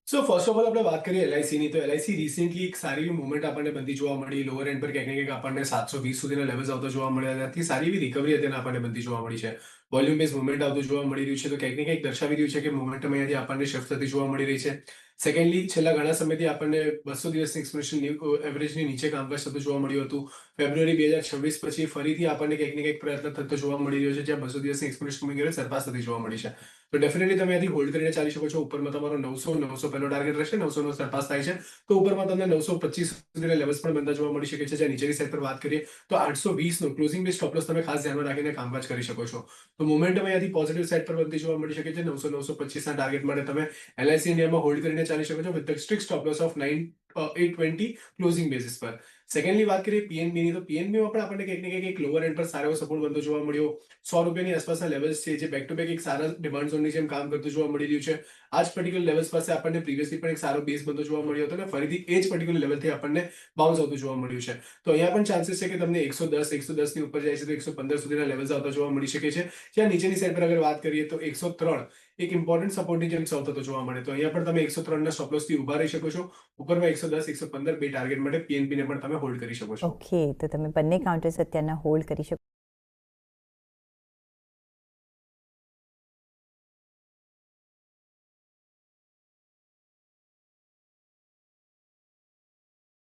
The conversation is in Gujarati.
સો ફર્સ્ટ ઓફ ઓલ આપણે વાત કરીએ એલઆઈસીની તો એલઆઈસી રિસેન્ટલી એક સારી એવી મુવમેન્ટ આપણને બનતી જોવા મળી. લોઅર એન્ડ પર ક્યાંક ને ક્યાંક આપણને 720 સુધીના લેવલ્સ આવતા જોવા મળ્યા. ત્યાંથી સારી એવી રિકવરી અત્યારે આપણને બનતી જોવા મળી છે. વોલ્યુમ બેઝ મુવમેન્ટ આવતું જોવા મળી રહ્યું છે, તો ક્યાંક ને ક્યાંક દર્શાવી રહ્યું છે કે મોમેન્ટમ અહીંયાથી આપણને શિફ્ટ થતી જોવા મળી રહી છે. સેકન્ડલી, છેલ્લા ઘણા સમયથી આપણને 200 દિવસની એક્સપોનેન્શિયલ એવરેજની નીચે કામકાજ થતું જોવા મળ્યું હતું. ફેબ્રુઆરી 2026 પછી ફરીથી આપણને ક્યાંક ને ક્યાંક પ્રયત્ન થતો જોવા મળી રહ્યો છે, જ્યાં 200 દિવસની એક્સપોનેન્શિયલ મૂવિંગ એવરેજ સરપાસ થતી જોવા મળી છે. તો ડેફિનેટલી તમે અહીંયાથી હોલ્ડ કરીને ચાલી શકો છો. ઉપરમાં તમારો 900 પહેલો ટાર્ગેટ રહેશે. 900 નો સરપાસ થાય છે તો ઉપરમાં તમને 925 સુધીના લેવલ્સ પણ બનતા જોવા મળી શકે છે. જ્યાં નીચેની સાઈડ પર વાત કરીએ તો 820 નો ક્લોઝિંગ બેઝ સ્ટોપ લોસ તમે ખાસ ધ્યાનમાં રાખીને કામકાજ કરી શકો છો. તો મોમેન્ટમ અહીંયાથી પોઝિટિવ સાઈડ પર બનતી જોવા મળી શકે છે. 900-925 ના ટાર્ગેટ માટે તમે એલઆઈસી ઇન્ડિયામાં હોલ્ડ કરીને ચાલી શકો છો with strict stop loss of 820 closing basis પર. સેકન્ડલી વાત કરીએ પીએનબી ની, તો પીએનબીમાં પણ આપણને કંઈક ને કંઈક એક લોઅર એન્ડ પર સારો એવો સપોર્ટ બનતો જોવા મળ્યો. 100 રૂપિયાની આસપાસના લેવલ્સ છે, જે બેક ટુ બેક એક સારા ડિમાન્ડ ઝોનની જેમ કામ કરતું જોવા મળી રહ્યું છે. આ જ પર્ટિક્યુલર લેવલ્સ પાસે આપણને પ્રીવિયસલી પણ એક સારો બેઝ બનતો જોવા મળ્યો હતો અને ફરીથી એ જ પર્ટિક્યુલર લેવલથી આપણને બાઉન્સ આવતું જોવા મળ્યું છે. તો અહીંયા પણ ચાન્સીસ છે કે તમને 110 ની ઉપર જાય છે તો 115 સુધીના લેવલ્સ આવતા જોવા મળી શકે છે. જ્યાં નીચેની સાઈડ પર અગર વાત કરીએ તો 103 એક ઇમ્પોર્ટન્ટ સપોર્ટની જેમ સર્વ થતો જોવા મળે. તો અહીંયા પણ તમે 103 ના સ્ટોપ લોસથી ઉભા રહી શકો છો. ઉપરમાં 110-115 બે ટાર્ગેટ માટે પીએનબી ને પણ તમે હોલ્ડ કરી શકો છો. ઓકે, તો તમે બંને કાઉન્ટર્સ અત્યારના હોલ્ડ કરી શકો.